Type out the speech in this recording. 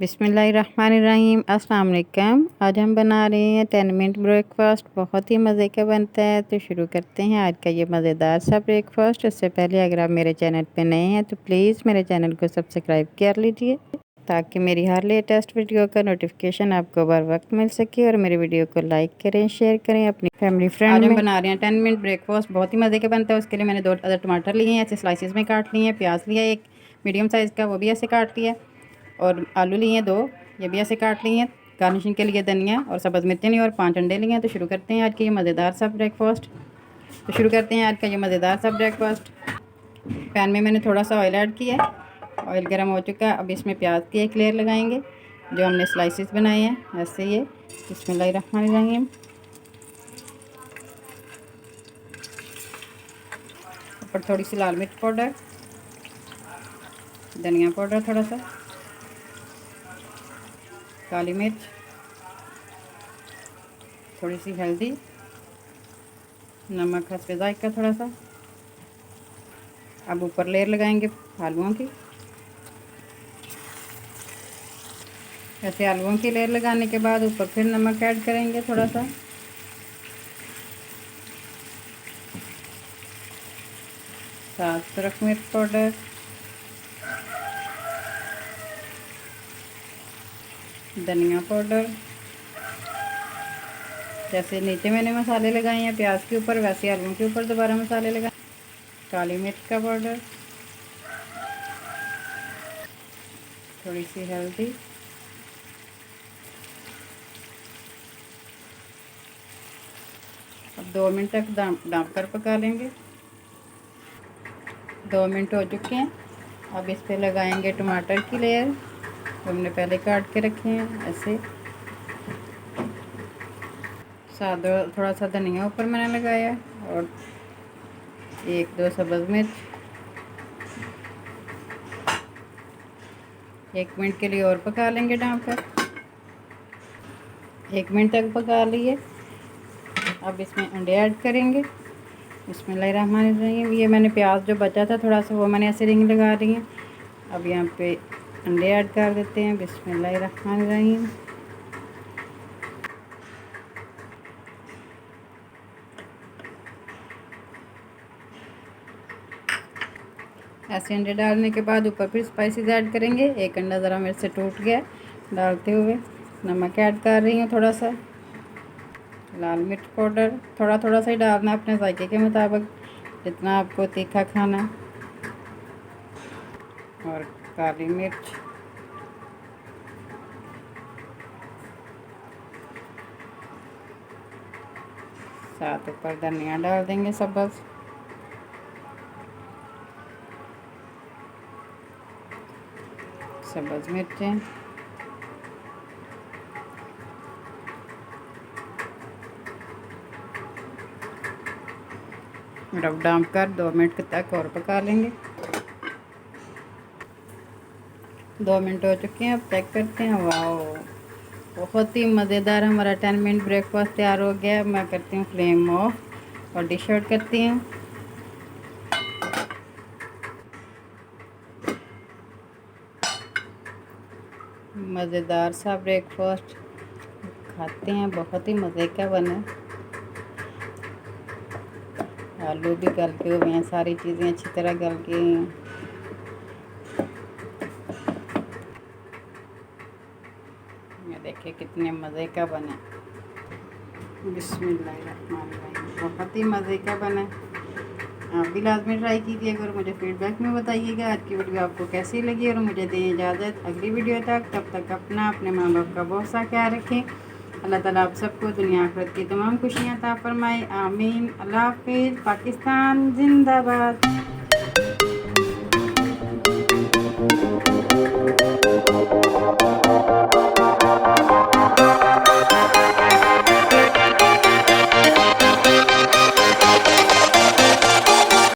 बिस्मिल्लाहिर्रहमानिर्रहीम। अस्सलाम वालेकुम। आज हम बना रहे हैं 10 मिनट ब्रेकफ़ास्ट। बहुत ही मज़े का बनता है। तो शुरू करते हैं आज का ये मज़ेदार सा ब्रेकफ़ास्ट। उससे पहले अगर आप मेरे चैनल पे नए हैं तो प्लीज़ मेरे चैनल को सब्सक्राइब कर लीजिए ताकि मेरी हर लेटेस्ट वीडियो का नोटिफिकेशन आपको बर वक्त मिल सके। और मेरे वीडियो को लाइक करें, शेयर करें अपनी फैमिली फ्रेंड में। हम बना रहे हैं 10 मिनट ब्रेकफ़ास्ट। बहुत ही मज़े का बनता है। उसके लिए मैंने 2 अदर टमाटर लिए हैं, ऐसे स्लाइसिस में काट लिए हैं। प्याज लिया एक मीडियम साइज़ का, वो भी ऐसे काट लिया। और आलू लिए हैं 2, ये भी ऐसे काट लिए हैं। गार्निशिंग के लिए धनिया और सब्ज़ मिर्चें ली और 5 अंडे लिए हैं। तो शुरू करते हैं आज का ये मज़ेदार सा ब्रेकफ़ास्ट। पैन में मैंने थोड़ा सा ऑयल ऐड किया है। ऑयल गर्म हो चुका है। अब इसमें प्याज की एक लेयर लगाएंगे जो हमने स्लाइसिस बनाए हैं ऐसे। ये बिस्मिल्लाहिर्रहमानिर्रहीम। ऊपर थोड़ी सी लाल मिर्च पाउडर, धनिया पाउडर थोड़ा सा, काली मिर्च, थोड़ी सी हल्दी, नमक हस्बे जायका थोड़ा सा। अब ऊपर लेयर लगाएंगे आलूओं की। ऐसे आलूओं की लेयर लगाने के बाद ऊपर फिर नमक ऐड करेंगे थोड़ा सा। साथ सुरख मिर्च पाउडर, धनिया पाउडर। जैसे नीचे मैंने मसाले लगाए हैं प्याज के ऊपर, वैसे आलूओं के ऊपर दोबारा मसाले लगाए। काली मिर्च का पाउडर, थोड़ी सी हल्दी, अब 2 मिनट तक ढाँप कर पका लेंगे। 2 मिनट हो चुके हैं। अब इस पे लगाएंगे टमाटर की लेयर जो हमने पहले काट के रखे हैं ऐसे। साथ थोड़ा सा धनिया ऊपर मैंने लगाया और 1-2 सब्ज़ मिर्च। 1 मिनट के लिए और पका लेंगे ढाँप कर। 1 मिनट तक पका लिए। अब इसमें अंडे ऐड करेंगे। बिस्मिल्लाहिर्रहमानिर्रहीम। ये मैंने प्याज जो बचा था थोड़ा सा, वो मैंने ऐसे रिंग लगा रही हैं। अब यहाँ पे अंडे ऐड कर देते हैं। बिस्मिल्लाहिर्रहमानिर्रहीम। ऐसे अंडे डालने के बाद ऊपर फिर स्पाइसेस ऐड करेंगे। एक अंडा ज़रा मेरे से टूट गया डालते हुए। नमक ऐड कर रही हूँ थोड़ा सा, लाल मिर्च पाउडर थोड़ा थोड़ा सा ही डालना अपने जायके के मुताबिक जितना आपको तीखा खाना, और काली मिर्च, साथ ऊपर धनिया डाल देंगे सब्ज़, सब्ज़ मिर्चें, रब डाल कर 2 मिनट तक और पका लेंगे। 2 मिनट हो चुके हैं। अब चेक करते हैं। वाह, बहुत ही मज़ेदार हमारा 10 मिनट ब्रेकफास्ट तैयार हो गया। मैं करती हूँ फ्लेम ऑफ और डिश आउट करती हूँ। मज़ेदार सा ब्रेकफास्ट खाते हैं, बहुत ही मज़े का बना। आलू भी गल के हुए हैं, सारी चीज़ें अच्छी तरह गल गई हैं। ये देखिए कितने मज़े का बना। बिस्मिल्लाहिर्रहमानिर्रहीम। बहुत ही मज़े का बना। आप भी लाजमी ट्राई कीजिएगा और मुझे फीडबैक में बताइएगा आज की वीडियो आपको कैसी लगी। और मुझे दें इजाज़त अगली वीडियो तक। तब तक अपने माँ बाप का बहुत सा ख्याल रखें। अल्लाह ताला आप सबको दुनिया आखिरत की तमाम खुशियाँ अता फरमाए। आमीन। अल्लाह हाफिज़। पाकिस्तान जिंदाबाद।